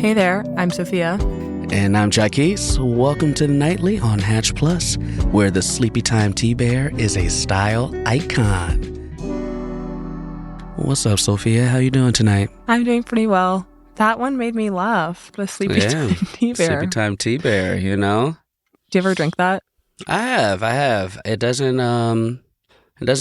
Hey there, I'm Sophia. And I'm Jacquis. Welcome to the Nightly on Hatch Plus, where the Sleepytime tea bear is a style icon. What's up, Sophia? How you doing tonight? I'm doing pretty well. That one made me laugh. The Sleepytime tea bear. Sleepytime tea bear, you know? Do you ever drink that? I have. It doesn't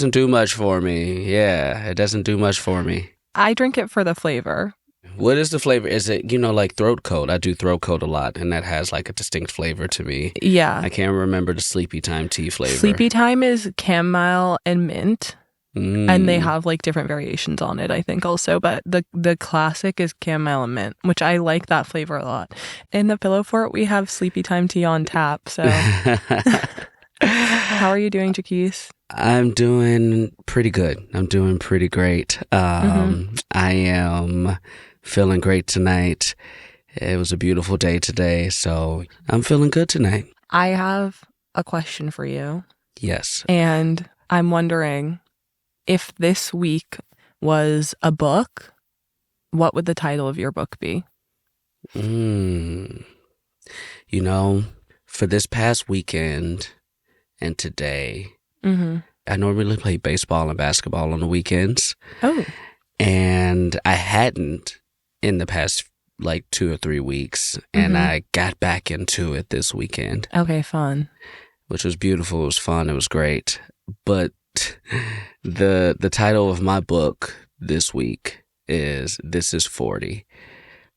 do much for me. Yeah, it doesn't do much for me. I drink it for the flavor. What is the flavor? Is it, like throat coat? I do throat coat a lot, and that has like a distinct flavor to me. Yeah. I can't remember the Sleepytime tea flavor. Sleepytime is chamomile and mint. And they have like different variations on it, I think, also. But the classic is chamomile and mint, which I like that flavor a lot. In the Pillow Fort, we have Sleepytime tea on tap. So how are you doing, Jacquis? I'm doing pretty good. I'm doing pretty great. I am feeling great tonight. It was a beautiful day today, so I'm feeling good tonight. I have a question for you. Yes. And I'm wondering, if this week was a book, what would the title of your book be? For this past weekend and today, I normally play baseball and basketball on the weekends. Oh. And I hadn't in the past like 2 or 3 weeks. And I got back into it this weekend. Okay, fun. Which was beautiful. It was fun. It was great. But the title of my book this week is This is 40.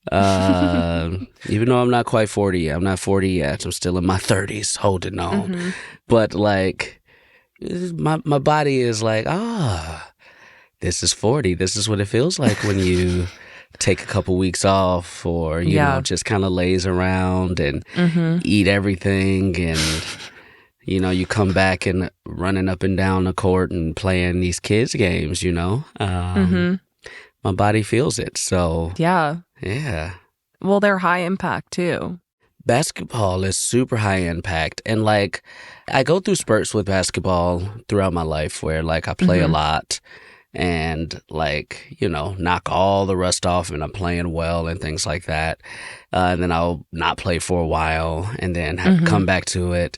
Even though I'm not quite 40, I'm not 40 yet. I'm still in my 30s holding on. But like my body is like, this is 40. This is what it feels like when you take a couple weeks off or you know just kind of laze around and eat everything and you come back and running up and down the court and playing these kids' games, My body feels it, so... Yeah. Well, they're high impact, too. Basketball is super high impact. And, I go through spurts with basketball throughout my life where, I play a lot and, knock all the rust off and I'm playing well and things like that. And then I'll not play for a while and then have to come back to it.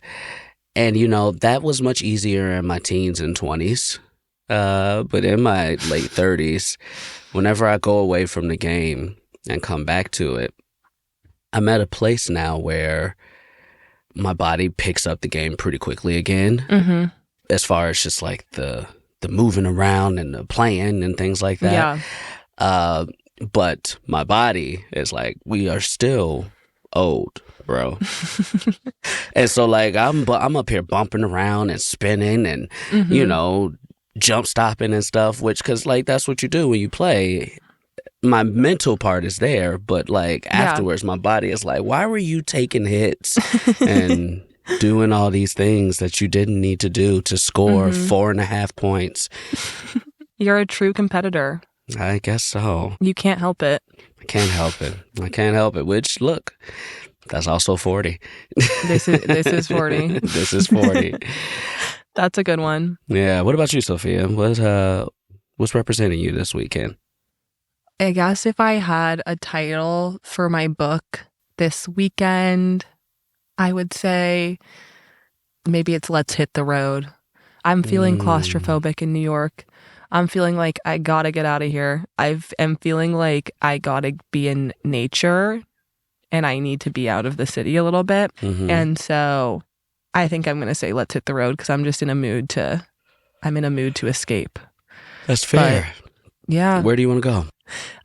And, that was much easier in my teens and 20s. But in my late 30s, whenever I go away from the game and come back to it, I'm at a place now where my body picks up the game pretty quickly again. As far as just the moving around and the playing and things like that. Yeah. But my body is we are still old, bro. And so I'm up here bumping around and spinning and jump stopping and stuff, which because that's what you do when you play. My mental part is there, but afterwards my body is why were you taking hits and doing all these things that you didn't need to do to score 4.5 points? You're a true competitor. I guess so. You can't help it. I can't help it. Which, look, that's also 40. This is 40. This is 40. That's a good one. Yeah. What about you, Sophia? What's representing you this weekend? I guess if I had a title for my book this weekend, I would say maybe it's Let's Hit the Road. I'm feeling claustrophobic in New York. I'm feeling like I gotta get out of here. I am feeling like I gotta be in nature and I need to be out of the city a little bit. And so I think I'm gonna say let's hit the road because I'm just in a mood to escape. That's fair. But, yeah. Where do you want to go?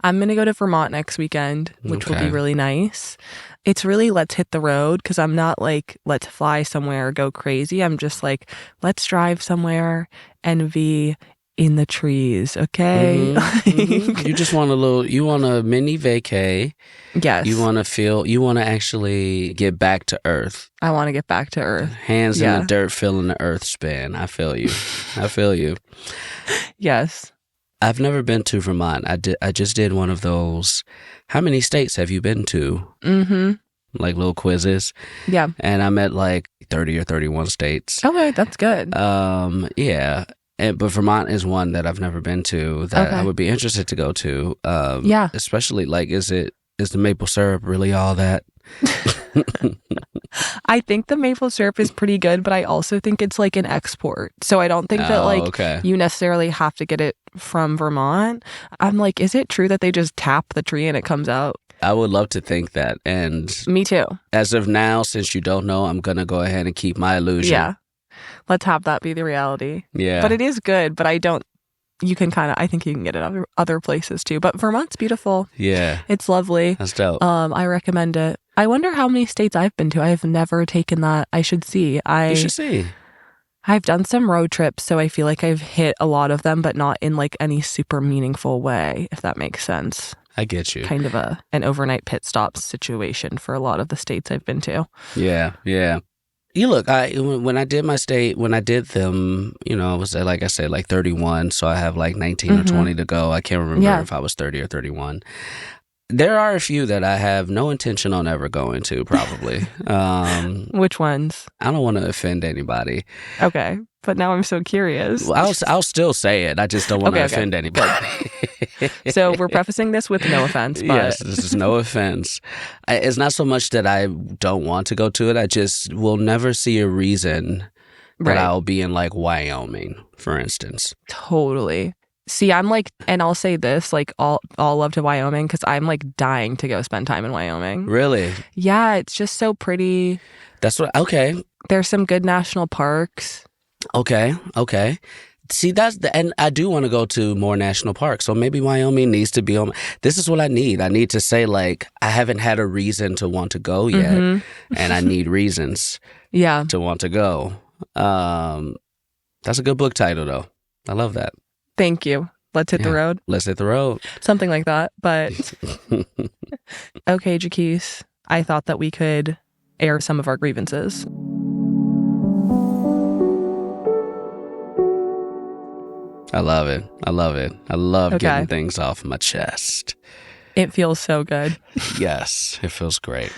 I'm gonna go to Vermont next weekend, which will be really nice. It's really let's hit the road because I'm not let's fly somewhere or go crazy. I'm just let's drive somewhere and be in the trees, okay? You just want you want a mini vacay. Yes. You want to actually get back to earth. I want to get back to earth. Hands in the dirt, feeling the earth spin. I feel you. Yes. I've never been to Vermont. I just did one of those. How many states have you been to? Little quizzes. Yeah. And I'm at 30 or 31 states. Okay, that's good. Yeah. But Vermont is one that I've never been to that I would be interested to go to. Especially is it Is the maple syrup really all that? I think the maple syrup is pretty good, but I also think it's like an export. So I don't think that like okay. you necessarily have to get it from Vermont. I'm like, is it true that they just tap the tree and it comes out? I would love to think that. And Me too. as of now, since you don't know, I'm going to go ahead and keep my illusion. Yeah. Let's have that be the reality. Yeah. But it is good, but I think you can get it other places too. But Vermont's beautiful. Yeah. It's lovely. That's dope. I recommend it. I wonder how many states I've been to. I have never taken that. I should see. You should see. I've done some road trips, so I feel like I've hit a lot of them, but not in like any super meaningful way, if that makes sense. I get you. Kind of an overnight pit stop situation for a lot of the states I've been to. Yeah, yeah. You look, when I did my state, when I did them, you know, I was at, like I said, like 31, so I have like 19 or 20 to go. I can't remember if I was 30 or 31. There are a few that I have no intention on ever going to, probably. Which ones? I don't want to offend anybody. Okay, but now I'm so curious. Well, I'll still say it. I just don't want to offend anybody. So we're prefacing this with no offense. But... Yes, this is no offense. It's not so much that I don't want to go to it. I just will never see a reason that I'll be in like Wyoming, for instance. Totally. See, I'm like, and I'll say this, like all love to Wyoming because I'm like dying to go spend time in Wyoming. Really? Yeah, it's just so pretty. That's what, okay. There's some good national parks. Okay. See, and I do want to go to more national parks. So maybe Wyoming needs to be on. This is what I need. I need to say, like, I haven't had a reason to want to go yet. And I need reasons to want to go. That's a good book title, though. I love that. Thank you. Let's hit the road. Let's hit the road. Something like that. But okay, Jacquis, I thought that we could air some of our grievances. I love it. I love getting things off my chest. It feels so good. Yes, it feels great.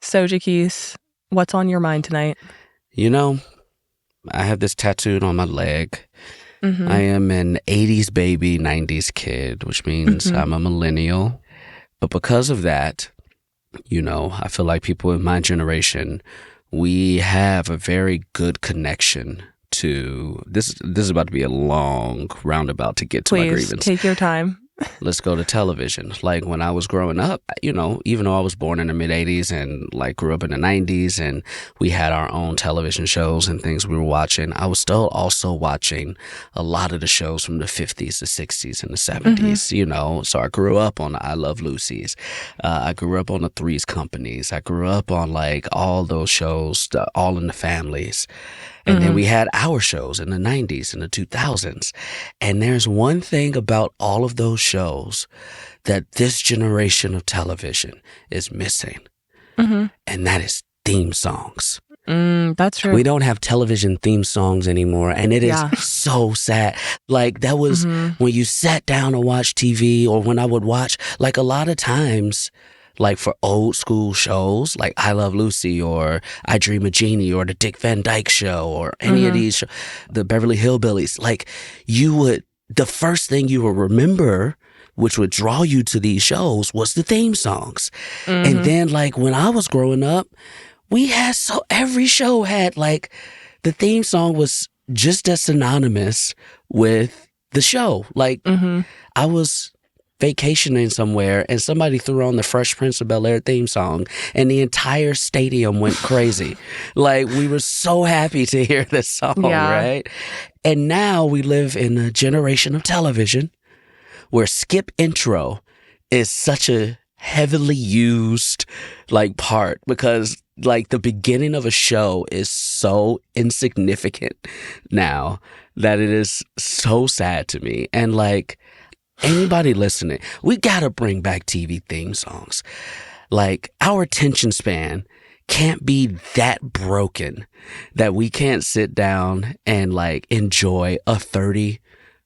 So, Jacquis, what's on your mind tonight? You know, I have this tattooed on my leg. I am an 80s baby, 90s kid, which means I'm a millennial. But because of that, you know, I feel like people in my generation, we have a very good connection to this. This is about to be a long roundabout to get to my grievance. Please, take your time. Let's go to television. Like when I was growing up, you know, even though I was born in the mid 80s and like grew up in the 90s and we had our own television shows and things we were watching, I was still also watching a lot of the shows from the 50s, the 60s, and the 70s, you know. So I grew up on the I Love Lucy's. I grew up on the Three's Companies. I grew up on like all those shows, All in the Families. And then we had our shows in the 90s and the 2000s. And there's one thing about all of those shows that this generation of television is missing. And that is theme songs. That's true. We don't have television theme songs anymore. And it is so sad. Like that was when you sat down to watch TV, or when I would watch, like a lot of times, like for old school shows, like I Love Lucy or I Dream of Jeannie or the Dick Van Dyke Show or any of these, the Beverly Hillbillies, like the first thing you will remember, which would draw you to these shows, was the theme songs. And then like when I was growing up, every show had like, the theme song was just as synonymous with the show. Like I was vacationing somewhere and somebody threw on the Fresh Prince of Bel-Air theme song and the entire stadium went crazy. Like we were so happy to hear this song, right? And now we live in a generation of television where skip intro is such a heavily used like part, because like the beginning of a show is so insignificant now that it is so sad to me. And like, anybody listening, we gotta bring back TV theme songs. Like our attention span can't be that broken that we can't sit down and like enjoy a 30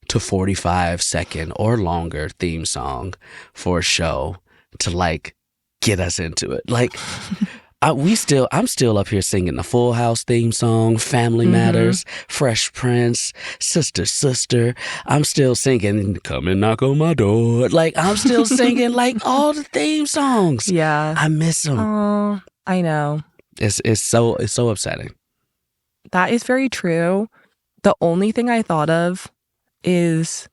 to 45 second or longer theme song for a show to like get us into it. Like I'm still up here singing the Full House theme song, Family Matters, Fresh Prince, Sister. I'm still singing Come and Knock on My Door. Like, I'm still singing like all the theme songs. Yeah. I miss them. Oh, I know. It's so upsetting. That is very true. The only thing I thought of is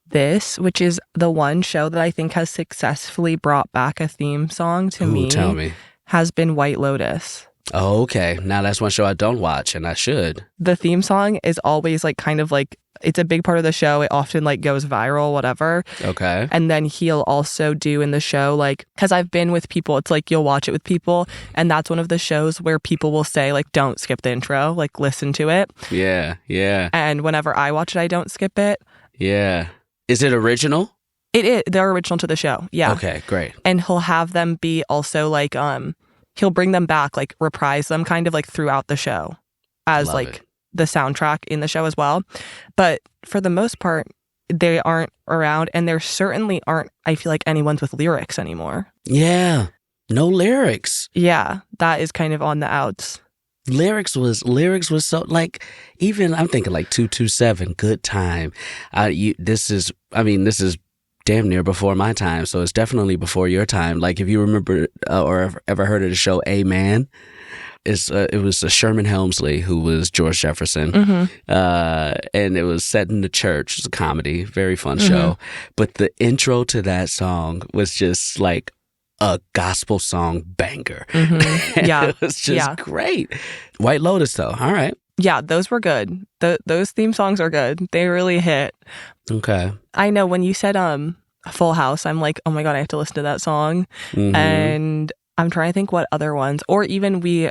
this, which is the one show that I think has successfully brought back a theme song to me. Tell me. Has been White Lotus. Oh, okay. Now that's one show I don't watch, and I should. The theme song is always like kind of like, it's a big part of the show. It often like goes viral, whatever. Okay. And then he'll also do in the show, like, because I've been with people, it's like you'll watch it with people, and that's one of the shows where people will say like, don't skip the intro, like listen to it. Yeah, yeah. And whenever I watch it, I don't skip it. Yeah. Is it original? It is. They're original to the show. Yeah. Okay, great. And he'll have them be also like, he'll bring them back, like reprise them kind of like throughout the show as Love like it. the soundtrack in the show as well. But for the most part, they aren't around, and there certainly aren't, I feel like, anyone's with lyrics anymore. Yeah. No lyrics. Yeah, that is kind of on the outs. Lyrics was so, like, even I'm thinking like 227 Good Time. This is damn near before my time, so it's definitely before your time. Like, if you remember or ever heard of the show Amen, it was Sherman Helmsley who was George Jefferson, and it was set in the church. It's a comedy, very fun show. But the intro to that song was just like a gospel song banger. Yeah, it was just great. White Lotus, though. All right. Yeah, those were good. Those theme songs are good. They really hit. Okay. I know when you said Full House, I'm like, oh my God, I have to listen to that song. And I'm trying to think what other ones, or even we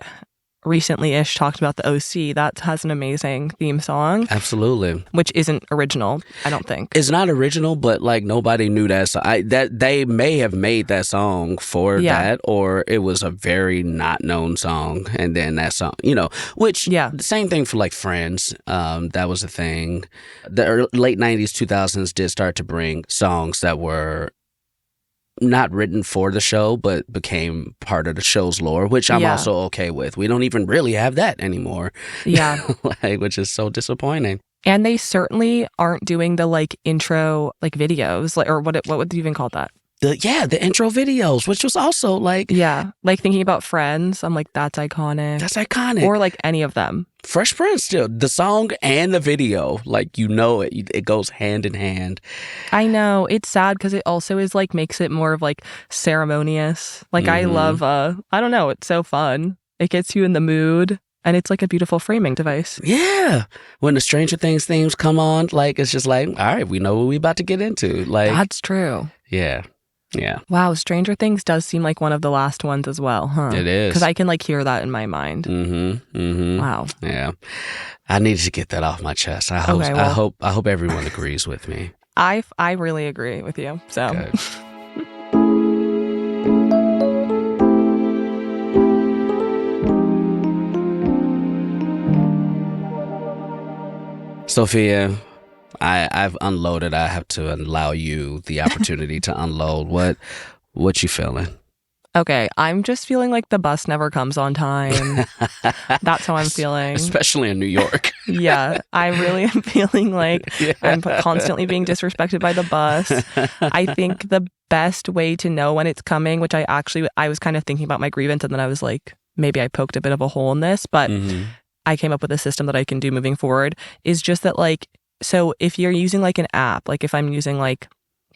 recently-ish talked about the OC. That has an amazing theme song. Absolutely. Which isn't original, I don't think. It's not original, but like nobody knew that song. That they may have made that song for that, or it was a very not known song, and then that song, which the same thing for like Friends. That was a thing. The late 90s, 2000s did start to bring songs that were not written for the show, but became part of the show's lore, which I'm also okay with. We don't even really have that anymore. Yeah. Which is so disappointing. And they certainly aren't doing the like intro like videos, like, or what would you even call that? The intro videos, which was also like... Yeah, like thinking about Friends, I'm like, that's iconic. That's iconic. Or like any of them. Fresh Prince still. The song and the video, like, it goes hand in hand. I know. It's sad because it also is like, makes it more of like ceremonious. Like I love, I don't know, it's so fun. It gets you in the mood. And it's like a beautiful framing device. Yeah. When the Stranger Things themes come on, like, it's just like, all right, we know what we're about to get into. Like, that's true. Yeah. Yeah. Wow, Stranger Things does seem like one of the last ones as well, huh? It is. Because I can like hear that in my mind. Wow. Yeah. I needed to get that off my chest. I hope everyone agrees with me. I really agree with you. So. Okay. Sophia, I've unloaded. I have to allow you the opportunity to unload. What you feeling? Okay, I'm just feeling like the bus never comes on time. That's how I'm feeling. Especially in New York. Yeah, I really am feeling like I'm constantly being disrespected by the bus. I think the best way to know when it's coming, which I was kind of thinking about my grievance, and then I was like, maybe I poked a bit of a hole in this, but I came up with a system that I can do moving forward, is just that like, so if you're using like an app, like if I'm using like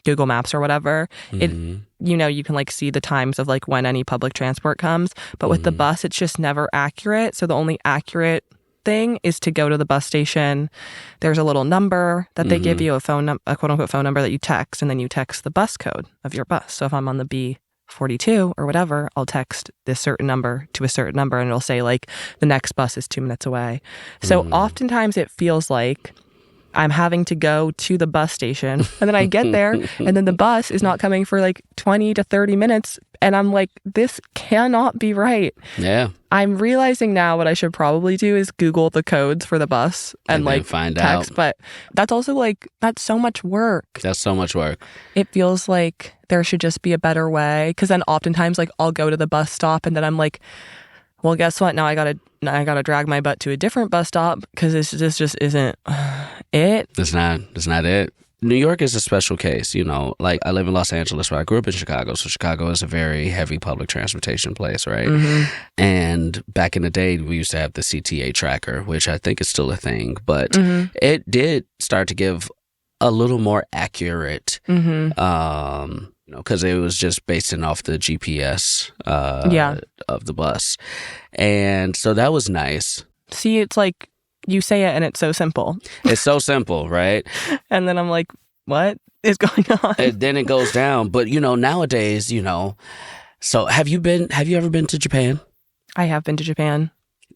Google Maps or whatever, it, you can like see the times of like when any public transport comes. But with the bus, it's just never accurate. So the only accurate thing is to go to the bus station. There's a little number that they give you, a quote unquote phone number that you text, and then you text the bus code of your bus. So if I'm on the B42 or whatever, I'll text this certain number to a certain number, and it'll say like the next bus is 2 minutes away. So oftentimes it feels like I'm having to go to the bus station, and then I get there and then the bus is not coming for like 20 to 30 minutes. And I'm like, this cannot be right. Yeah. I'm realizing now what I should probably do is Google the codes for the bus and like find text. out. But that's also like, that's so much work. That's so much work. It feels like there should just be a better way. Cause then oftentimes like I'll go to the bus stop and then I'm like, Well, guess what? Now I gotta drag my butt to a different bus stop because this just isn't it. That's not it. New York is a special case, you know. Like, I live in Los Angeles, but I grew up in Chicago, so Chicago is a very heavy public transportation place, right? And back in the day, we used to have the CTA tracker, which I think is still a thing, but it did start to give a little more accurate, you know, because it was just basing off the GPS of the bus. And so that was nice. See, it's like you say it and it's so simple. It's so simple, right? And then I'm like, what is going on? And then it goes down. But, you know, nowadays, you know, so have you ever been to Japan? I have been to Japan.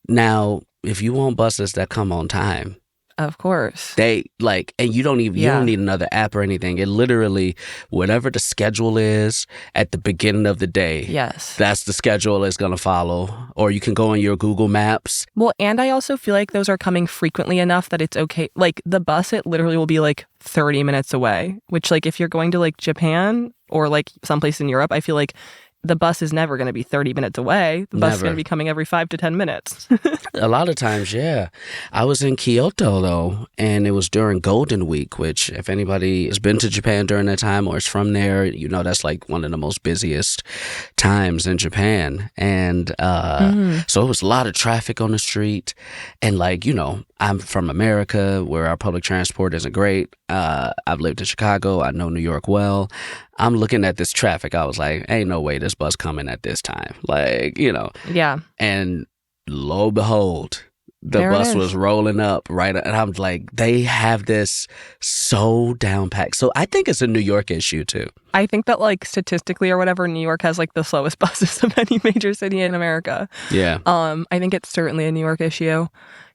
Now, if you want buses that come on time, of course. they like, and you don't need another app or anything. It literally, whatever the schedule is at the beginning of the day, yes, that's the schedule it's going to follow. Or you can go on your Google Maps. Well, and I also feel like those are coming frequently enough that it's okay. Like the bus, it literally will be like 30 minutes away, which like if you're going to like Japan or like someplace in Europe, I feel like the bus is never going to be 30 minutes away. The bus is going to be coming every 5 to 10 minutes. A lot of times, yeah. I was in Kyoto, though, and it was during Golden Week, which if anybody has been to Japan during that time or is from there, you know that's like one of the most busiest times in Japan. And so it was a lot of traffic on the street. And like, you know, I'm from America where our public transport isn't great. I've lived in Chicago. I know New York well. I'm looking at this traffic. I was like, ain't no way this bus coming at this time. Like, you know. Yeah. And lo and behold, the bus was rolling up right. And I'm like, they have this so down packed. So I think it's a New York issue too. I think that like statistically or whatever, New York has like the slowest buses of any major city in America. Yeah. I think it's certainly a New York issue.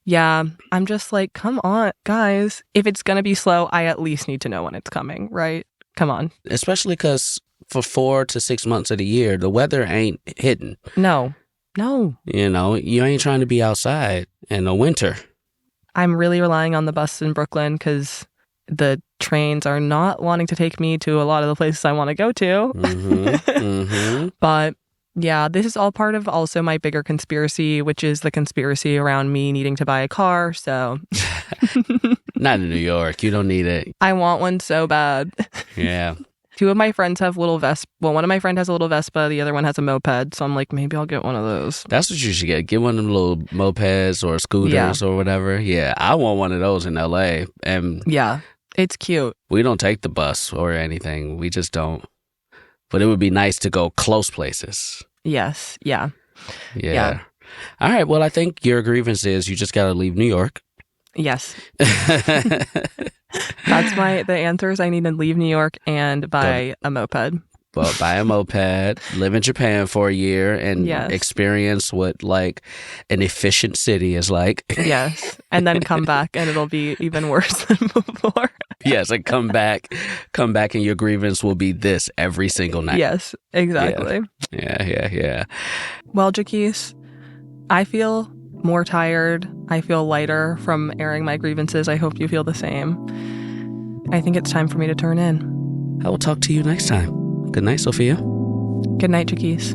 Yeah. I'm just like, come on, guys. If it's going to be slow, I at least need to know when it's coming, right? Come on. Especially because for 4 to 6 months of the year, the weather ain't hidden. No. You know, you ain't trying to be outside in the winter. I'm really relying on the bus in Brooklyn because the trains are not wanting to take me to a lot of the places I want to go to. But yeah, this is all part of also my bigger conspiracy, which is the conspiracy around me needing to buy a car. So not in New York. You don't need it. I want one so bad. Yeah. 2 of my friends have little Vespa. Well, one of my friends has a little Vespa. The other one has a moped. So I'm like, maybe I'll get one of those. That's what you should get. Get one of them little mopeds or scooters or whatever. Yeah. I want one of those in LA. And yeah, it's cute. We don't take the bus or anything. We just don't. But it would be nice to go close places. Yes. Yeah. All right. Well, I think your grievance is you just got to leave New York. Yes. That's the answer is I need to leave New York and buy a moped. Well, buy a moped, live in Japan for a year and experience what like an efficient city is like. Yes. And then come back and it'll be even worse than before. Yes, and come back and your grievance will be this every single night. Yes, exactly. Yeah. Well, Jacquis, I feel more tired. I feel lighter from airing my grievances. I hope you feel the same. I think it's time for me to turn in. I will talk to you next time. Good night, Sophia. Good night, Jacquis.